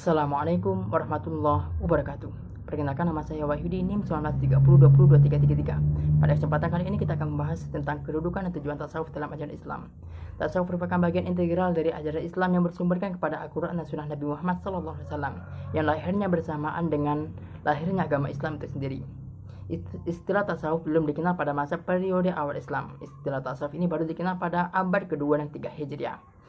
Assalamualaikum warahmatullahi wabarakatuh. Perkenalkan, nama saya Wahyudi, NIM 1930202333. Pada kesempatan kali ini kita akan membahas tentang kedudukan dan tujuan tasawuf dalam ajaran Islam. Tasawuf merupakan bagian integral dari ajaran Islam yang bersumberkan kepada Al-Quran dan Sunnah Nabi Muhammad SAW, yang lahirnya bersamaan dengan lahirnya agama Islam itu sendiri. Istilah tasawuf belum dikenal pada masa periode awal Islam. Istilah tasawuf ini baru dikenal pada abad kedua dan 3 Hijriah.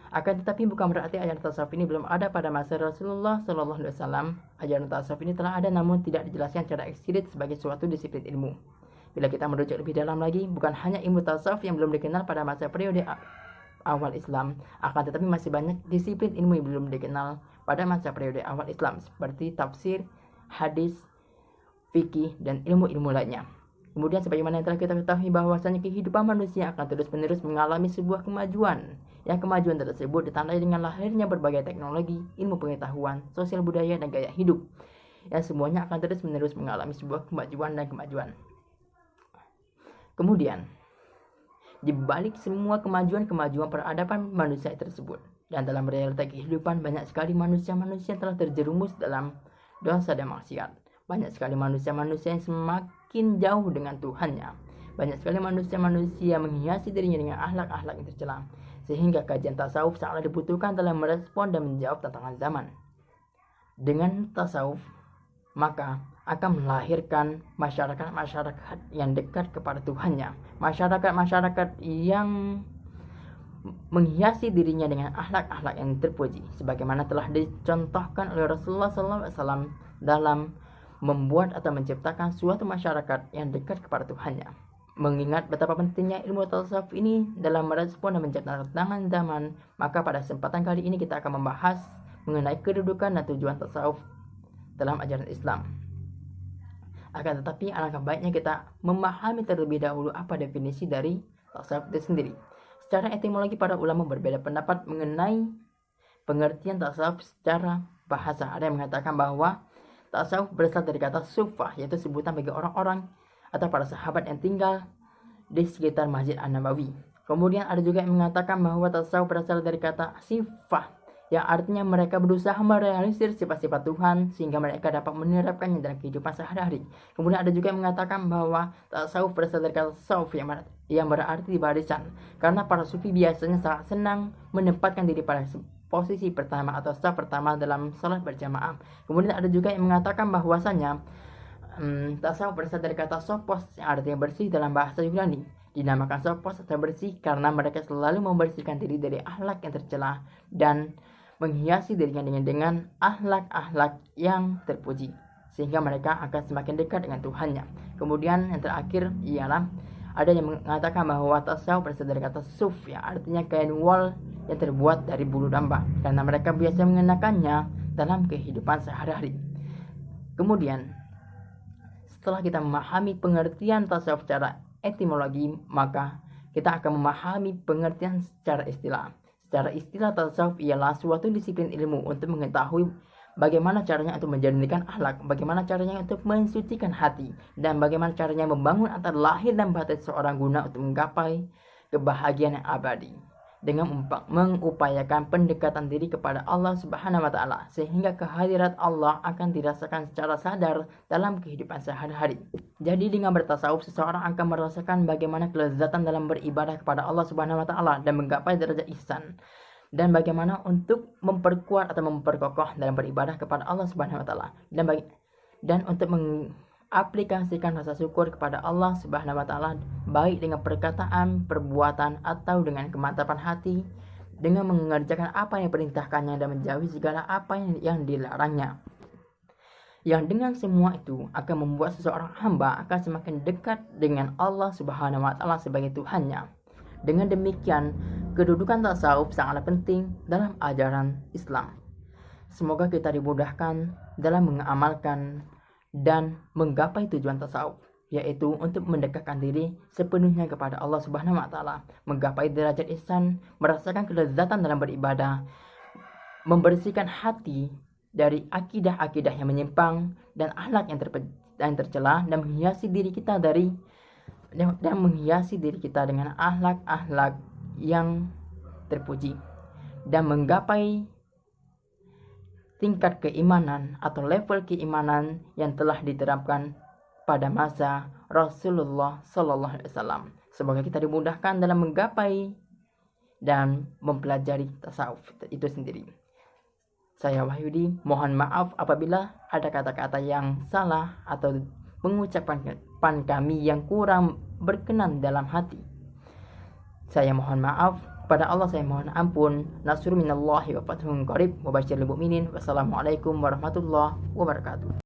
Akan tetapi bukan berarti ajaran tasawuf ini belum ada pada masa Rasulullah SAW. Ajaran tasawuf ini telah ada, namun tidak dijelaskan secara eksplisit sebagai suatu disiplin ilmu. Bila kita merujuk lebih dalam lagi, bukan hanya ilmu tasawuf yang belum dikenal pada masa periode awal Islam, akan tetapi masih banyak disiplin ilmu yang belum dikenal pada masa periode awal Islam, seperti tafsir, hadis, fikih, dan ilmu-ilmu lainnya. Kemudian sebagaimana yang telah kita ketahui bahwasanya kehidupan manusia akan terus-menerus mengalami sebuah kemajuan. Yang kemajuan tersebut ditandai dengan lahirnya berbagai teknologi, ilmu pengetahuan, sosial budaya, dan gaya hidup. Yang semuanya akan terus-menerus mengalami sebuah kemajuan dan kemajuan. Kemudian, di balik semua kemajuan peradaban manusia tersebut, dan dalam realita kehidupan, banyak sekali manusia-manusia yang telah terjerumus dalam dosa dan maksiat. Banyak sekali manusia-manusia yang semakin jauh dengan Tuhannya. Banyak sekali manusia-manusia menghiasi dirinya dengan akhlak-akhlak yang tercela, sehingga kajian tasawuf sangat dibutuhkan dalam merespon dan menjawab tantangan zaman. Dengan tasawuf, maka akan melahirkan masyarakat-masyarakat yang dekat kepada Tuhannya. Masyarakat-masyarakat yang menghiasi dirinya dengan akhlak-akhlak yang terpuji, sebagaimana telah dicontohkan oleh Rasulullah SAW dalam membuat atau menciptakan suatu masyarakat yang dekat kepada Tuhannya. Mengingat betapa pentingnya ilmu tasawuf ini dalam merespon dan menjawab tantangan zaman, maka pada kesempatan kali ini kita akan membahas mengenai kedudukan dan tujuan tasawuf dalam ajaran Islam. Akan tetapi alangkah baiknya kita memahami terlebih dahulu apa definisi dari tasawuf itu sendiri. Secara etimologi, para ulama berbeda pendapat mengenai pengertian tasawuf secara bahasa. Ada yang mengatakan bahwa tasawuf berasal dari kata sufah, yaitu sebutan bagi orang-orang atau para sahabat yang tinggal di sekitar Masjid An-Nabawi. Kemudian ada juga yang mengatakan bahwa tasawuf berasal dari kata sifah, yang artinya mereka berusaha merealisir sifat-sifat Tuhan sehingga mereka dapat menerapkannya dalam kehidupan sehari-hari. Kemudian ada juga yang mengatakan bahwa tasawuf berasal dari kata sauf, yang berarti barisan, karena para sufi biasanya sangat senang menempatkan diri pada posisi pertama atau saf pertama dalam salat berjamaah. Kemudian ada juga yang mengatakan bahwasanya tasawuf berasal dari kata sophos, yang artinya bersih dalam bahasa Yunani. Dinamakan sophos atau bersih karena mereka selalu membersihkan diri dari akhlak yang tercela dan menghiasi dirinya dengan akhlak-akhlak yang terpuji, sehingga mereka akan semakin dekat dengan Tuhannya. Kemudian yang terakhir ialah ada yang mengatakan bahwa tasawuf berasal dari kata suf, yang artinya kain wol yang terbuat dari bulu domba, karena mereka biasa mengenakannya dalam kehidupan sehari-hari. Kemudian, setelah kita memahami pengertian tasawuf secara etimologi, maka kita akan memahami pengertian secara istilah. Secara istilah, tasawuf ialah suatu disiplin ilmu untuk mengetahui bagaimana caranya untuk menjernihkan akhlak, bagaimana caranya untuk mensucikan hati, dan bagaimana caranya membangun antara lahir dan batin seorang guna untuk menggapai kebahagiaan yang abadi, dengan mengupayakan pendekatan diri kepada Allah Subhanahu wa Ta'ala, sehingga kehadirat Allah akan dirasakan secara sadar dalam kehidupan sehari-hari. Jadi dengan bertasawuf, seseorang akan merasakan bagaimana kelezatan dalam beribadah kepada Allah Subhanahu wa Ta'ala dan menggapai derajat ihsan, dan bagaimana untuk memperkuat atau memperkokoh dalam beribadah kepada Allah Subhanahu wa Ta'ala, dan untuk aplikasikan rasa syukur kepada Allah Subhanahu wa Ta'ala, baik dengan perkataan, perbuatan, atau dengan kemantapan hati, dengan mengerjakan apa yang diperintahkannya dan menjauhi segala apa yang dilarangnya. Yang dengan semua itu akan membuat seseorang hamba akan semakin dekat dengan Allah Subhanahu wa Ta'ala sebagai Tuhannya. Dengan demikian, kedudukan tasawuf sangatlah penting dalam ajaran Islam. Semoga kita dimudahkan dalam mengamalkan dan menggapai tujuan tasawuf, yaitu untuk mendekatkan diri sepenuhnya kepada Allah Subhanahu wa Ta'ala, menggapai derajat ihsan, merasakan kelezatan dalam beribadah, membersihkan hati dari akidah-akidah yang menyimpang dan akhlak yang tercela, dan menghiasi diri kita dengan akhlak-akhlak yang terpuji, dan menggapai tingkat keimanan atau level keimanan yang telah diterapkan pada masa Rasulullah Sallallahu Alaihi Wasallam. Semoga kita dimudahkan dalam menggapai dan mempelajari tasawuf itu sendiri. Saya Wahyudi, mohon maaf apabila ada kata-kata yang salah atau pengucapan kami yang kurang berkenan dalam hati. Saya mohon maaf. Pada Allah saya mohon ampun. Nasrun minallahi wa fathun qarib wa basyiril mu'minin. Wassalamualaikum warahmatullahi wabarakatuh.